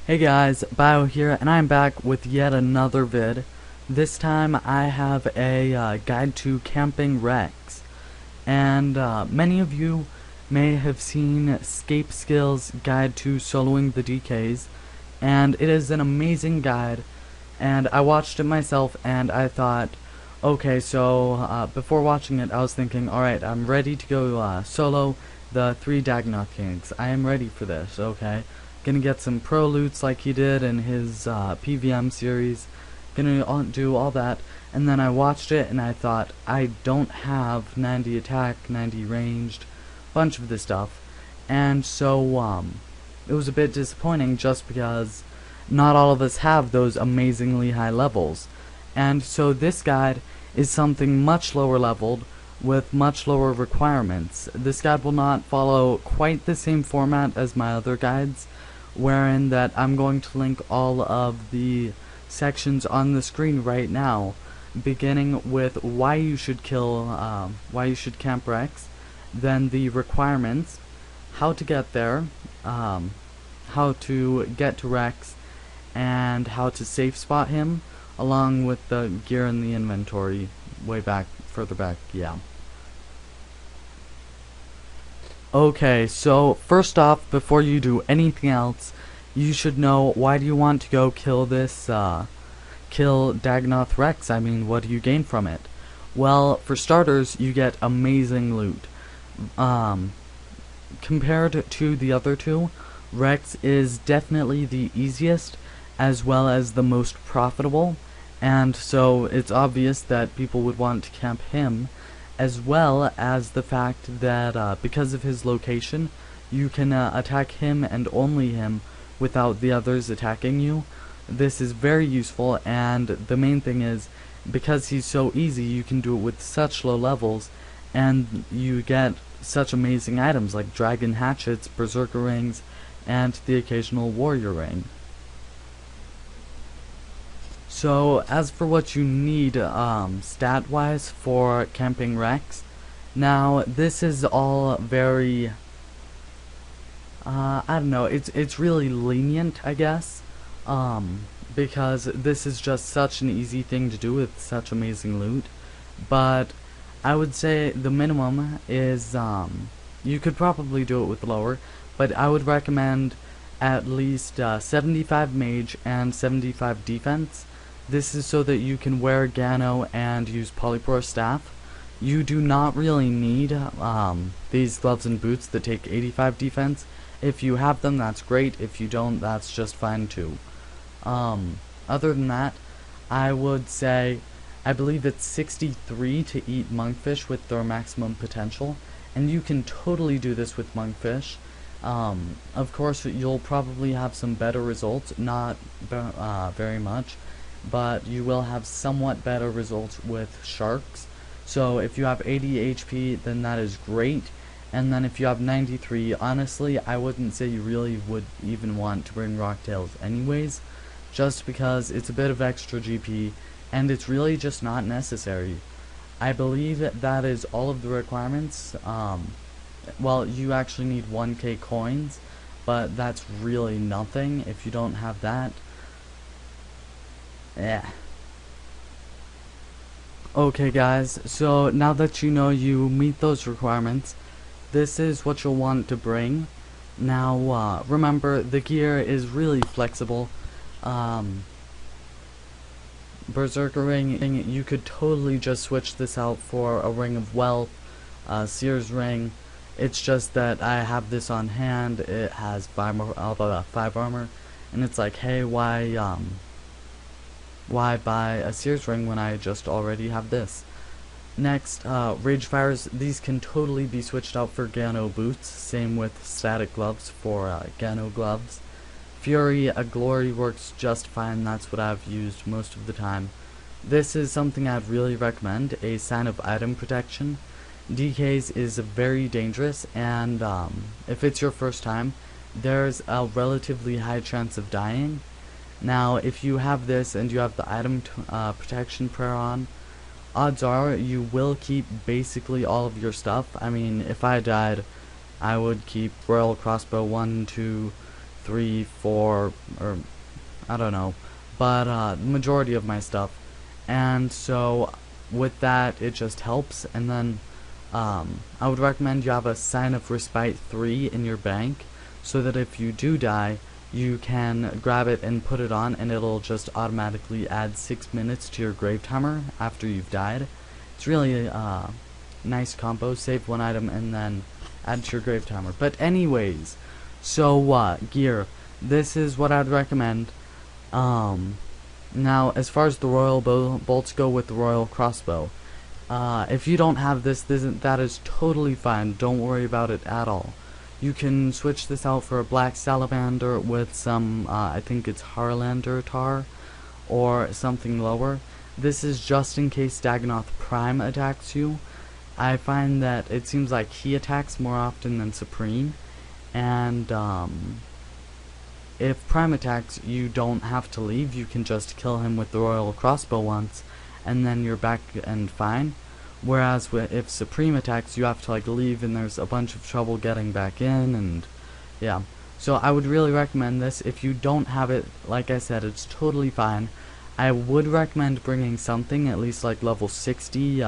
Hey guys, Bio here, and I'm back with yet another vid. This time I have a guide to camping wrecks, and many of you may have seen Scape Skills' guide to soloing the DKs, and it is an amazing guide, and I watched it myself, and I thought, okay, so before watching it I was thinking, alright, I'm ready to go solo the 3 Dagannoth Kings. I am ready for this, okay? Gonna get some pro loots like he did in his PVM series. Gonna do all that, and then I watched it and I thought, I don't have 90 attack, 90 ranged, bunch of this stuff, and so it was a bit disappointing just because not all of us have those amazingly high levels. And so this guide is something much lower leveled with much lower requirements. This guide will not follow quite the same format as my other guides, wherein that I'm going to link all of the sections on the screen right now, beginning with why you should camp wrecks, then the requirements, how to get there, how to get to Rex, and how to safe spot him, along with the gear in the inventory further back, yeah. Okay, so first off, before you do anything else, you should know, why do you want to go kill Dagannoth Rex? I mean, what do you gain from it? Well, for starters, you get amazing loot. Compared to the other two, Rex is definitely the easiest, as well as the most profitable, and so it's obvious that people would want to camp him, as well as the fact that because of his location, you can attack him and only him without the others attacking you. This is very useful, and the main thing is, because he's so easy, you can do it with such low levels, and you get such amazing items like dragon hatchets, berserker rings, and the occasional warrior ring. So, as for what you need stat-wise for camping Rex, now this is all very, I don't know, it's really lenient, I guess, because this is just such an easy thing to do with such amazing loot. But I would say the minimum is, you could probably do it with lower, but I would recommend at least 75 mage and 75 defense. This is so that you can wear Gano and use Polypore Staff. You do not really need these gloves and boots that take 85 defense. If you have them, that's great. If you don't, that's just fine too. Other than that, I would say, I believe it's 63 to eat monkfish with their maximum potential, and you can totally do this with monkfish. Of course, you'll probably have some better results, not very much, but you will have somewhat better results with sharks. So if you have 80 HP, then that is great, and then if you have 93, honestly, I wouldn't say you really would even want to bring rocktails anyways, just because it's a bit of extra GP, and it's really just not necessary. I believe that is all of the requirements. Well, you actually need 1k coins, but that's really nothing if you don't have that. Yeah. Okay guys, so now that you know you meet those requirements, this is what you'll want to bring. Now, remember, the gear is really flexible. Berserker ring, you could totally just switch this out for a ring of wealth, Seer's ring. It's just that I have this on hand. It has 5 armor, and it's like, hey, why buy a Seer's ring when I just already have this? Next, Rage Fires, these can totally be switched out for Gano boots, same with static gloves for Gano gloves. Fury, a glory works just fine, that's what I've used most of the time. This is something I'd really recommend, a sign of item protection. DKs is very dangerous, and if it's your first time, there's a relatively high chance of dying. Now, if you have this and you have the item protection prayer on, odds are you will keep basically all of your stuff. I mean, if I died, I would keep Royal Crossbow 1, 2, 3, 4, or I don't know, but the majority of my stuff. And so with that, it just helps. And then I would recommend you have a Sign of Respite 3 in your bank, so that if you do die, you can grab it and put it on, and it'll just automatically add 6 minutes to your grave timer after you've died. It's really a nice combo. Save one item and then add to your grave timer. But anyways, so gear. This is what I'd recommend. Now, as far as the royal bolts go with the royal crossbow, if you don't have this, that is totally fine. Don't worry about it at all. You can switch this out for a black salamander with some, I think it's Harlander tar, or something lower. This is just in case Dagannoth Prime attacks you. I find that it seems like he attacks more often than Supreme, and if Prime attacks, you don't have to leave. You can just kill him with the royal crossbow once, and then you're back and fine. Whereas if Supreme attacks, you have to like leave, and there's a bunch of trouble getting back in, and yeah. So I would really recommend this. If you don't have it, like I said, it's totally fine. I would recommend bringing something, at least like level 60,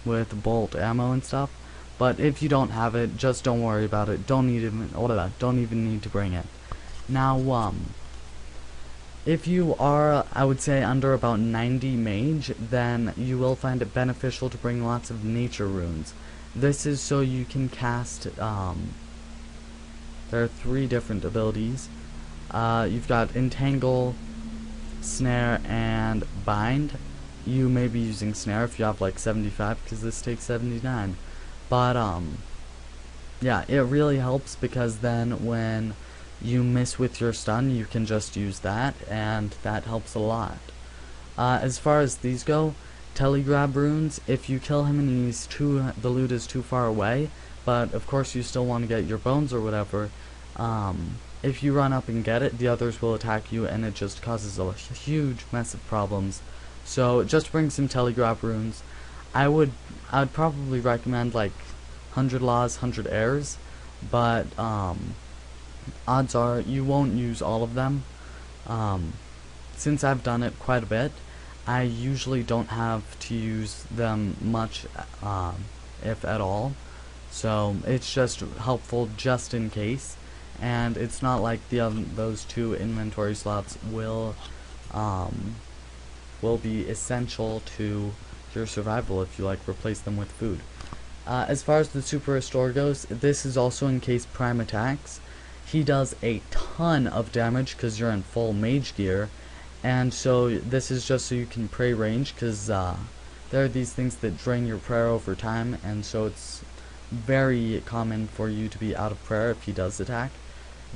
with bolt ammo and stuff. But if you don't have it, just don't worry about it. Don't even need to bring it. Now, if you are, I would say, under about 90 mage, then you will find it beneficial to bring lots of nature runes. This is so you can cast, there are 3 different abilities. You've got Entangle, Snare, and Bind. You may be using Snare if you have like 75, because this takes 79. But, yeah, it really helps, because then when you miss with your stun, you can just use that, and that helps a lot. As far as these go, telegrab runes, if you kill him and the loot is too far away, but of course you still want to get your bones or whatever, if you run up and get it, the others will attack you, and it just causes a huge mess of problems. So just bring some telegrab runes. I'd probably recommend like 100 laws, 100 airs, but odds are you won't use all of them. Since I've done it quite a bit, I usually don't have to use them much, if at all. So it's just helpful just in case, and it's not like those 2 inventory slots will be essential to your survival if you like replace them with food. As far as the super restore goes, this is also in case Prime attacks. He does a ton of damage because you're in full mage gear, and so this is just so you can pray range, because there are these things that drain your prayer over time, and so it's very common for you to be out of prayer if he does attack.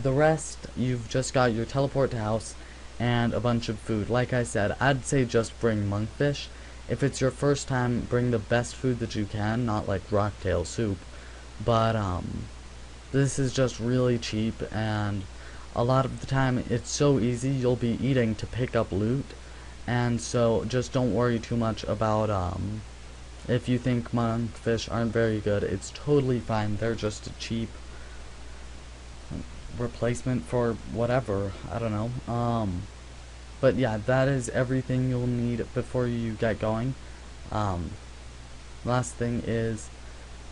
The rest, you've just got your teleport to house and a bunch of food. Like I said, I'd say just bring monkfish. If it's your first time, bring the best food that you can, not like rocktail soup, but this is just really cheap, and a lot of the time it's so easy you'll be eating to pick up loot, and so just don't worry too much about if you think monkfish aren't very good. It's totally fine. They're just a cheap replacement for whatever, I don't know. But yeah, that is everything you'll need before you get going. Last thing is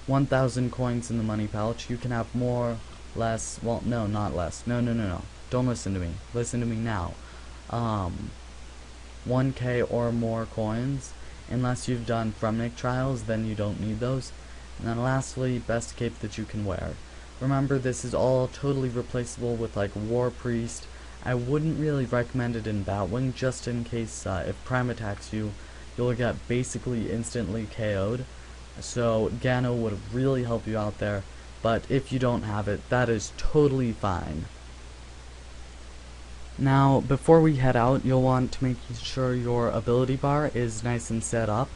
1,000 coins in the money pouch. You can have more, less, well, no, not less. No. Don't listen to me. Listen to me now. 1k or more coins. Unless you've done Fremnik trials, then you don't need those. And then lastly, best cape that you can wear. Remember, this is all totally replaceable with like War Priest. I wouldn't really recommend it in Batwing, just in case if Prime attacks you, you'll get basically instantly KO'd. So Gano would really help you out there, but if you don't have it, that is totally fine. Now, before we head out, you'll want to make sure your ability bar is nice and set up.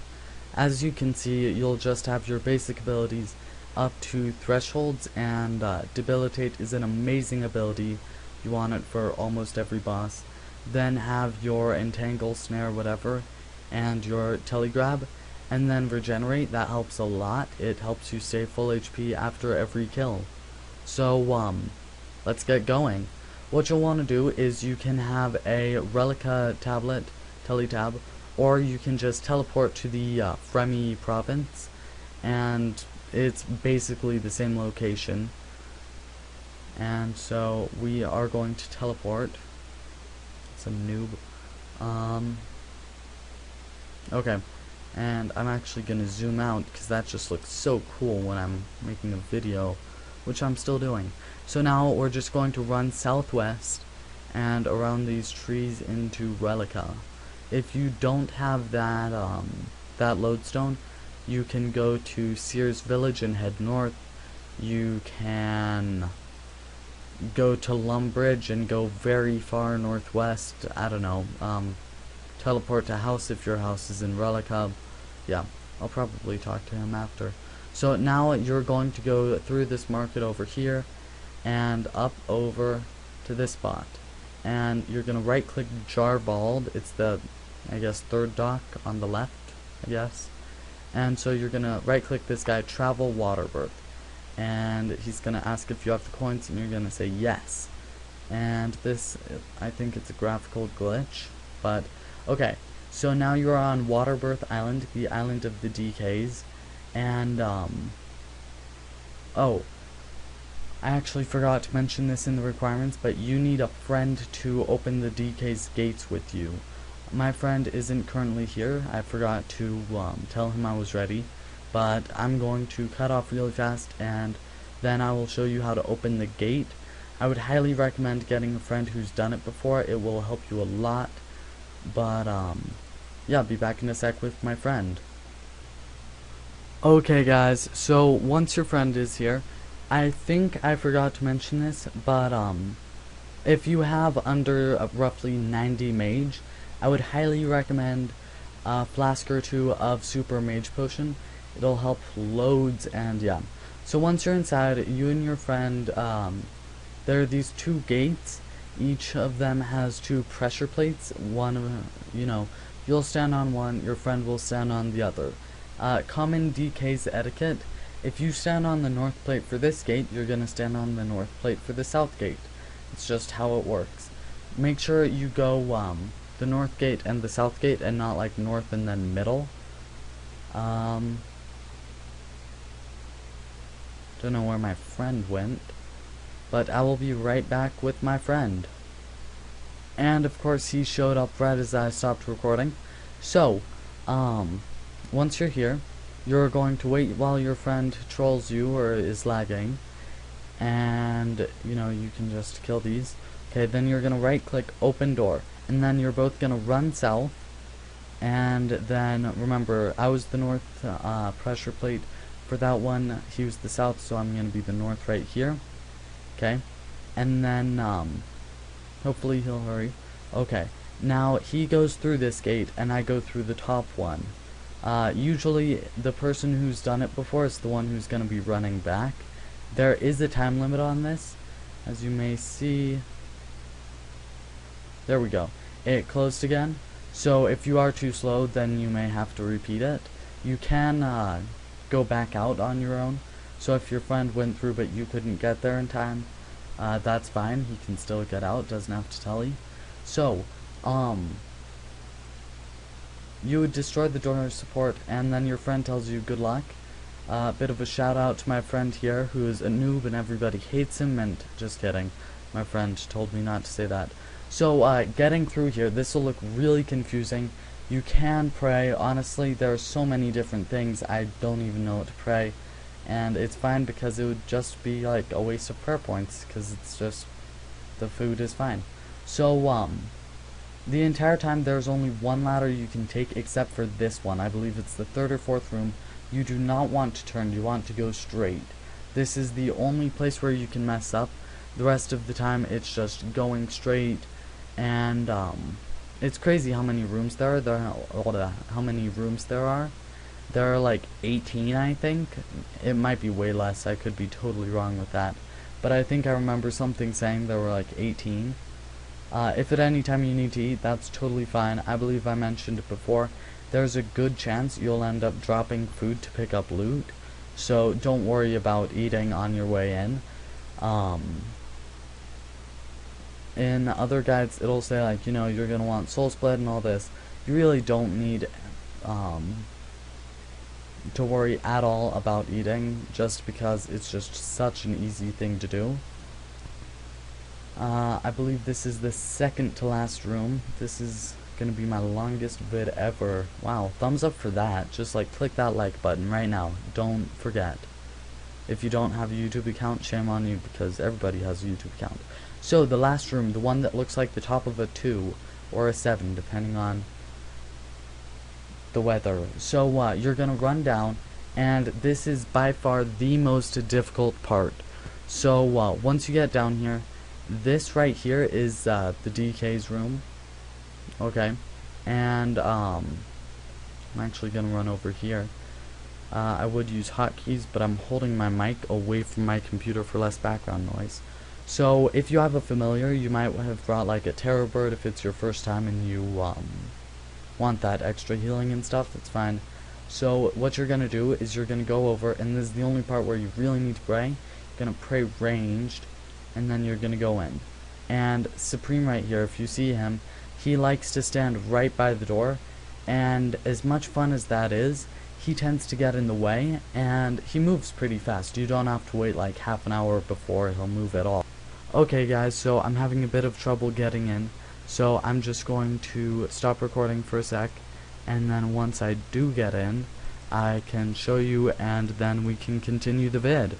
As you can see, you'll just have your basic abilities up to thresholds, and Debilitate is an amazing ability. You want it for almost every boss. Then have your Entangle, Snare, whatever, and your Telegrab, and then Regenerate. That helps a lot. It helps you stay full HP after every kill. So, let's get going. what you'll want to do is you can have a Relica tablet, teletab, or you can just teleport to the Fremi province, and it's basically the same location. And so we are going to teleport. Some noob. Okay. And I'm actually going to zoom out because that just looks so cool when I'm making a video, which I'm still doing. So now we're just going to run southwest and around these trees into Relica. If you don't have that that lodestone, you can go to Sears Village and head north. You can go to Lumbridge and go very far northwest. I don't know. Teleport to house if your house is in Relica. Yeah, I'll probably talk to him after. So now you're going to go through this market over here and up over to this spot. And you're going to right click Jarbald. It's the, I guess, third dock on the left, I guess. And so you're going to right click this guy, Travel Waterbirth. And he's going to ask if you have the coins, and you're going to say yes. And this, I think it's a graphical glitch, but okay. So now you're on Waterbirth Island, the island of the DKs, and oh, I actually forgot to mention this in the requirements, but you need a friend to open the DK's gates with you. My friend isn't currently here. I forgot to tell him I was ready, but I'm going to cut off really fast, and then I will show you how to open the gate. I would highly recommend getting a friend who's done it before. It will help you a lot. But yeah, I'll be back in a sec with my friend. Okay guys, so once your friend is here, I think I forgot to mention this, but if you have under roughly 90 mage, I would highly recommend a flask or two of super mage potion. It'll help loads. And yeah, so once you're inside, you and your friend, there are these two gates. Each of them has two pressure plates. One, you know, you'll stand on one, your friend will stand on the other. Common DK's etiquette: if you stand on the north plate for this gate, you're gonna stand on the north plate for the south gate. It's just how it works. Make sure you go the north gate and the south gate, and not like north and then middle. Don't know where my friend went, but I will be right back with my friend. And of course he showed up right as I stopped recording. So, once you're here, you're going to wait while your friend trolls you or is lagging. And, you know, you can just kill these. Okay, then you're going to right click open door. And then you're both going to run south. And then, remember, I was the north pressure plate. For that one, he was the south, so I'm going to be the north right here. Okay, and then hopefully he'll hurry. Okay, now he goes through this gate and I go through the top one. Usually the person who's done it before is the one who's going to be running back. There is a time limit on this, as you may see. There we go, it closed again. So if you are too slow, then you may have to repeat it. You can go back out on your own. So if your friend went through but you couldn't get there in time, that's fine. He can still get out, doesn't have to tell you. So, you would destroy the door support, and then your friend tells you good luck. Bit of a shout out to my friend here, who is a noob and everybody hates him, and just kidding. My friend told me not to say that. So, getting through here, this will look really confusing. You can pray. Honestly, there are so many different things, I don't even know what to pray. And it's fine because it would just be like a waste of prayer points, because it's just, the food is fine. So, the entire time there's only one ladder you can take except for this one. I believe it's the third or fourth room. You do not want to turn, you want to go straight. This is the only place where you can mess up. The rest of the time it's just going straight. And it's crazy how many rooms there are. How many rooms there are. There are like 18, I think. It might be way less, I could be totally wrong with that. But I think I remember something saying there were like 18. If at any time you need to eat, that's totally fine. I believe I mentioned it before. There's a good chance you'll end up dropping food to pick up loot. So don't worry about eating on your way in. In other guides, it'll say, like, you know, you're gonna want soul split and all this. You really don't need to worry at all about eating, just because it's just such an easy thing to do. I believe this is the second to last room. This is gonna be my longest vid ever. Wow, thumbs up for that. Just like click that like button right now. Don't forget. If you don't have a YouTube account, shame on you, because everybody has a YouTube account. So the last room, the one that looks like the top of a 2 or a 7, depending on the weather. So you're gonna run down, and this is by far the most difficult part. So once you get down here, this right here is the DK's room. Okay, and I'm actually gonna run over here. I would use hotkeys, but I'm holding my mic away from my computer for less background noise. So if you have a familiar, you might have brought like a terror bird if it's your first time and you want that extra healing and stuff. That's fine. So what you're gonna do is you're gonna go over, and this is the only part where you really need to pray. You're gonna pray ranged, and then you're gonna go in. And Supreme right here, if you see him, he likes to stand right by the door, and as much fun as that is, he tends to get in the way, and he moves pretty fast. You don't have to wait like half an hour before he'll move at all. Okay guys, so I'm having a bit of trouble getting in, so I'm just going to stop recording for a sec, and then once I do get in, I can show you, and then we can continue the vid.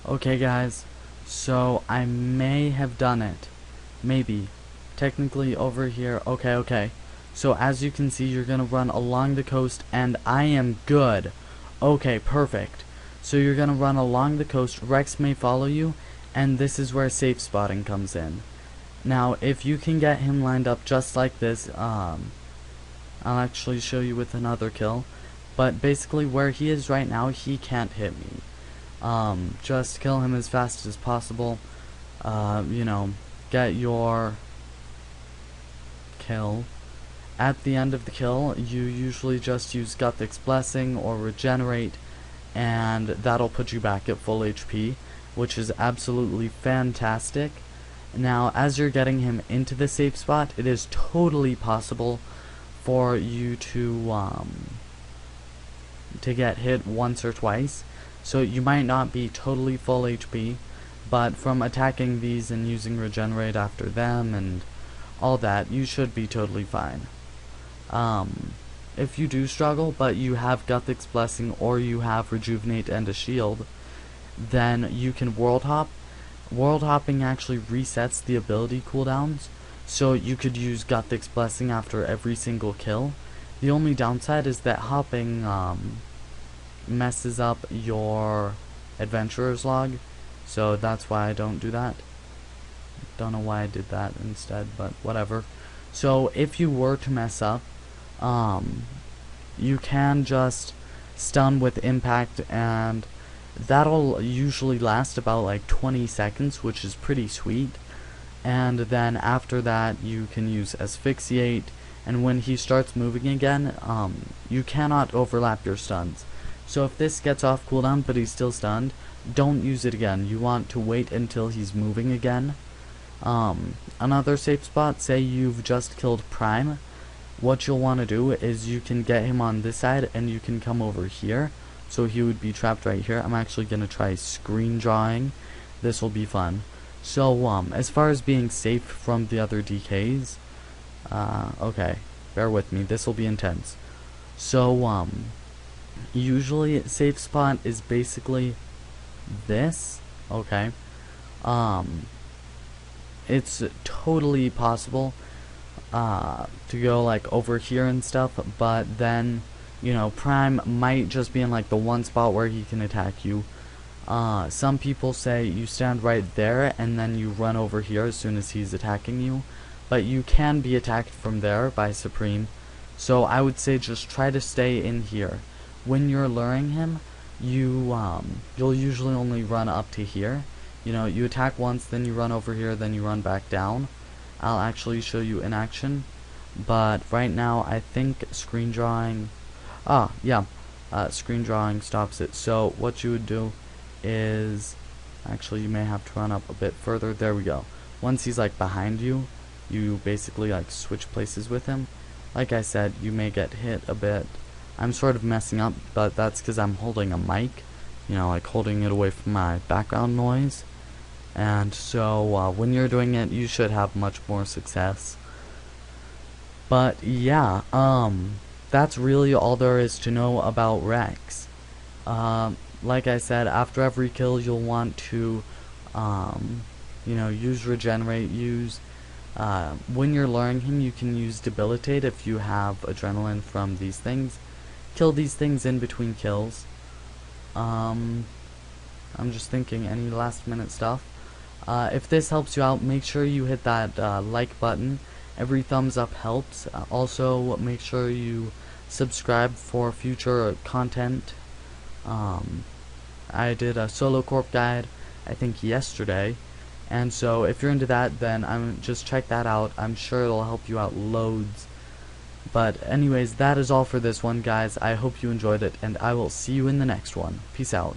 Okay guys, so I may have done it. Maybe. Technically over here. Okay. So as you can see, you're gonna run along the coast, and I am good. Okay, perfect. So you're gonna run along the coast. Rex may follow you, and this is where safe spotting comes in. Now, if you can get him lined up just like this, I'll actually show you with another kill. But basically where he is right now, he can't hit me. Just kill him as fast as possible. You know, get your kill. At the end of the kill, you usually just use Guthic's Blessing or Regenerate, and that'll put you back at full HP, which is absolutely fantastic. Now, as you're getting him into the safe spot, it is totally possible for you to get hit once or twice. So you might not be totally full HP, but from attacking these and using Regenerate after them and all that, you should be totally fine. If you do struggle, but you have Guthic's Blessing or you have Rejuvenate and a shield, then you can World Hop. World Hopping actually resets the ability cooldowns, so you could use Guthic's Blessing after every single kill. The only downside is that hopping messes up your adventurer's log, so that's why I don't do that. Don't know why I did that instead, but whatever. So if you were to mess up, you can just stun with impact, and that'll usually last about like 20 seconds, which is pretty sweet. And then after that you can use Asphyxiate, and when he starts moving again, you cannot overlap your stuns. So if this gets off cooldown but he's still stunned, don't use it again. You want to wait until he's moving again. Another safe spot, say you've just killed Prime, what you'll want to do is you can get him on this side and you can come over here, so he would be trapped right here. I'm actually going to try screen drawing. This will be fun. So as far as being safe from the other DKs, okay, bear with me, this will be intense. So usually safe spot is basically this. Okay, it's totally possible to go like over here and stuff, but then, you know, Prime might just be in like the one spot where he can attack you. Some people say you stand right there and then you run over here as soon as he's attacking you, but you can be attacked from there by Supreme. So I would say just try to stay in here. When you're luring him, you'll usually only run up to here. You know, you attack once, then you run over here, then you run back down. I'll actually show you in action, but right now I think screen drawing, yeah, screen drawing stops it. So what you would do is, actually you may have to run up a bit further. There we go. Once he's like behind you, you basically like switch places with him. Like I said, you may get hit a bit. I'm sort of messing up, but that's because I'm holding a mic, you know, like holding it away from my background noise. And so when you're doing it, you should have much more success. But yeah, that's really all there is to know about Rex. Like I said, after every kill you'll want to, you know, use regenerate, when you're luring him you can use debilitate if you have adrenaline from these things. Kill these things in between kills. I'm just thinking, any last minute stuff? If this helps you out, make sure you hit that like button. Every thumbs up helps. Also, make sure you subscribe for future content. I did a solo corp guide, I think yesterday, and so if you're into that, then just check that out. I'm sure it'll help you out loads. But anyways, that is all for this one, guys. I hope you enjoyed it, and I will see you in the next one. Peace out.